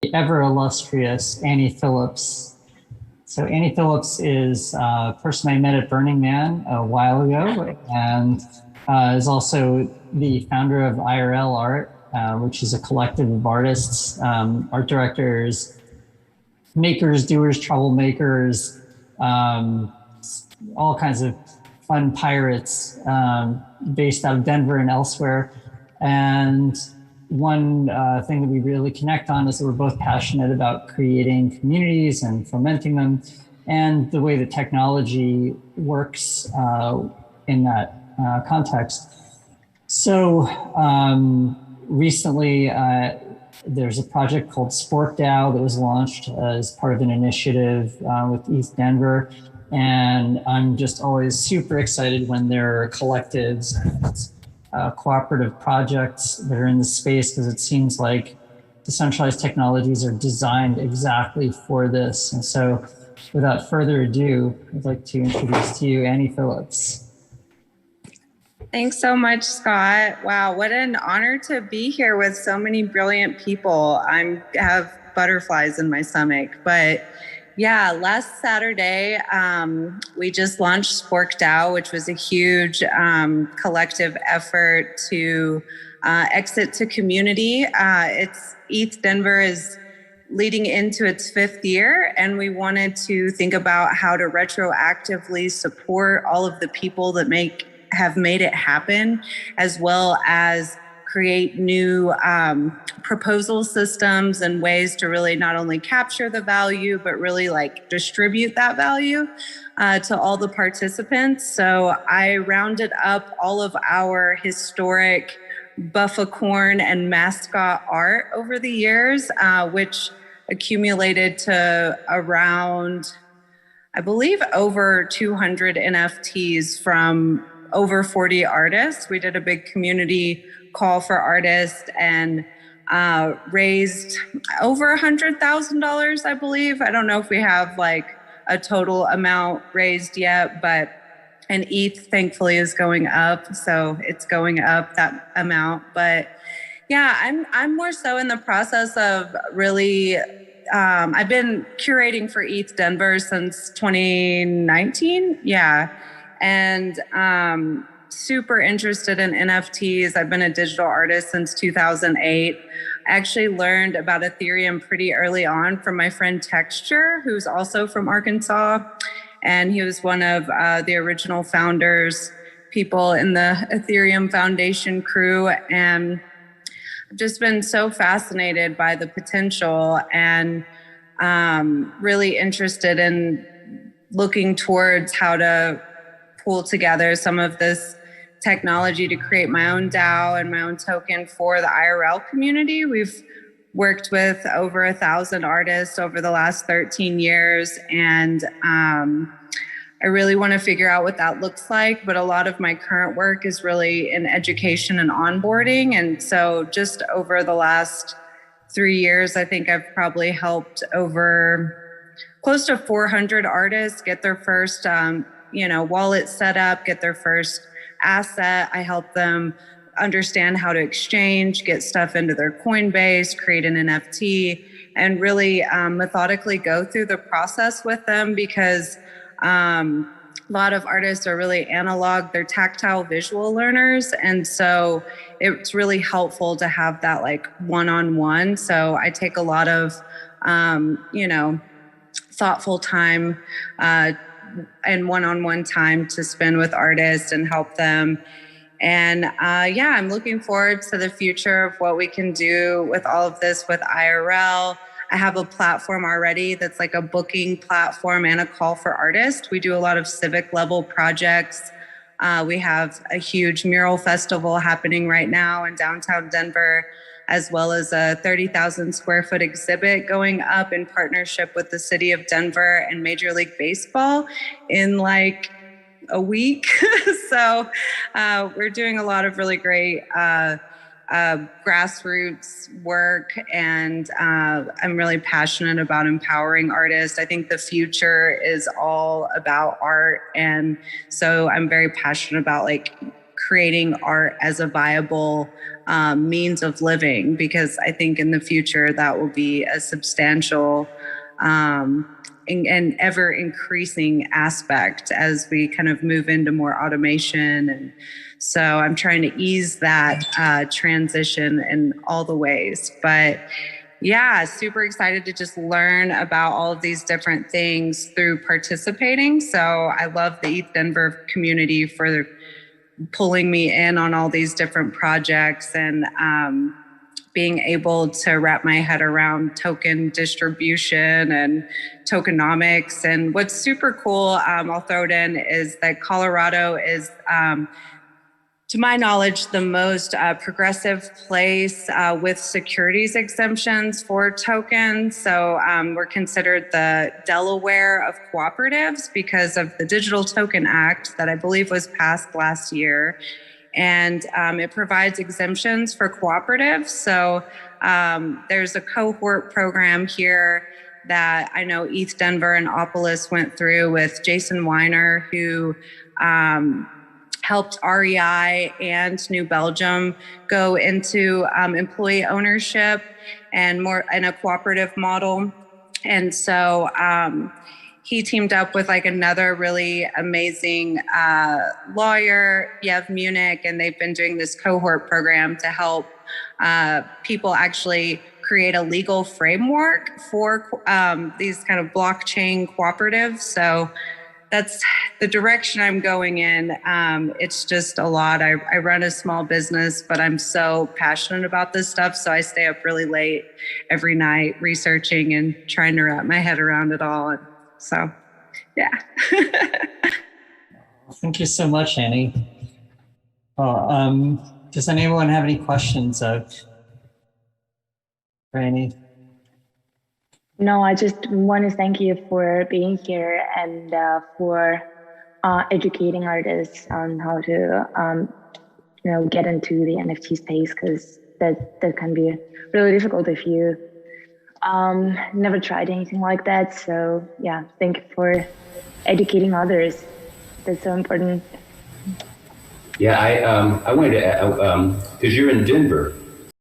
the ever illustrious Annie Phillips. So Annie Phillips is a person I met at Burning Man a while ago, and is also the founder of IRL Art, which is a collective of artists, art directors, makers, doers, troublemakers, all kinds of fun pirates based out of Denver and elsewhere. And one thing that we really connect on is that we're both passionate about creating communities and fomenting them, and the way that technology works in that context. So recently, there's a project called Spork DAO that was launched as part of an initiative with East Denver. And I'm just always super excited when there are collectives and cooperative projects that are in the space, because it seems like decentralized technologies are designed exactly for this. And so without further ado, I'd like to introduce to you Annie Phillips. Thanks so much, Scott. Wow, what an honor to be here with so many brilliant people. I have butterflies in my stomach. But yeah, last Saturday, we just launched Spork DAO, which was a huge collective effort to exit to community. East Denver is leading into its 5th year, and we wanted to think about how to retroactively support all of the people that have made it happen, as well as create new proposal systems and ways to really not only capture the value, but really like distribute that value to all the participants. So I rounded up all of our historic buffacorn and mascot art over the years, which accumulated to around, I believe, over 200 NFTs from over 40 artists. We did a big community call for artists and raised over $100,000, I believe. I don't know if we have like a total amount raised yet, and ETH thankfully is going up, so it's going up that amount. But yeah, I'm more so in the process of really, I've been curating for ETH Denver since 2019, yeah. And super interested in NFTs. I've been a digital artist since 2008. I actually learned about Ethereum pretty early on from my friend Texture, who's also from Arkansas. And he was one of the original founders, people in the Ethereum Foundation crew. And I've just been so fascinated by the potential, and really interested in looking towards how to pull together some of this technology to create my own DAO and my own token for the IRL community. We've worked with over 1,000 artists over the last 13 years, and I really want to figure out what that looks like. But a lot of my current work is really in education and onboarding. And so just over the last 3 years, I think I've probably helped over close to 400 artists get their first wallet set up, get their first asset. I help them understand how to exchange, get stuff into their Coinbase, create an NFT, and really methodically go through the process with them, because a lot of artists are really analog, they're tactile visual learners. And so it's really helpful to have that like one-on-one. So I take a lot of, thoughtful time and one-on-one time to spend with artists and help them. And I'm looking forward to the future of what we can do with all of this with IRL. I have a platform already that's like a booking platform and a call for artists. We do a lot of civic level projects. We have a huge mural festival happening right now in downtown Denver, as well as a 30,000 square foot exhibit going up in partnership with the city of Denver and Major League Baseball in like a week. So we're doing a lot of really great grassroots work, and I'm really passionate about empowering artists. I think the future is all about art, and so I'm very passionate about like creating art as a viable means of living, because I think in the future that will be a substantial and ever increasing aspect as we kind of move into more automation. And so I'm trying to ease that transition in all the ways. But yeah, super excited to just learn about all of these different things through participating. So I love the ETH Denver community for pulling me in on all these different projects, and being able to wrap my head around token distribution and tokenomics. And what's super cool, I'll throw it in, is that Colorado is, to my knowledge, the most progressive place with securities exemptions for tokens. So we're considered the Delaware of cooperatives because of the Digital Token Act that I believe was passed last year. And it provides exemptions for cooperatives. So there's a cohort program here that I know ETH Denver and Opolis went through with Jason Weiner, who helped REI and New Belgium go into employee ownership and more in a cooperative model. And so he teamed up with like another really amazing lawyer, Yev Munich, and they've been doing this cohort program to help people actually create a legal framework for these kind of blockchain cooperatives. So that's the direction I'm going in. It's just a lot. I run a small business, but I'm so passionate about this stuff. So I stay up really late every night researching and trying to wrap my head around it all. So, yeah. Thank you so much, Annie. Does anyone have any questions for Annie? No, I just want to thank you for being here and for educating artists on how to, get into the NFT space, because that can be really difficult if you never tried anything like that. So yeah, thank you for educating others. That's so important. Yeah, I wanted to, because you're in Denver.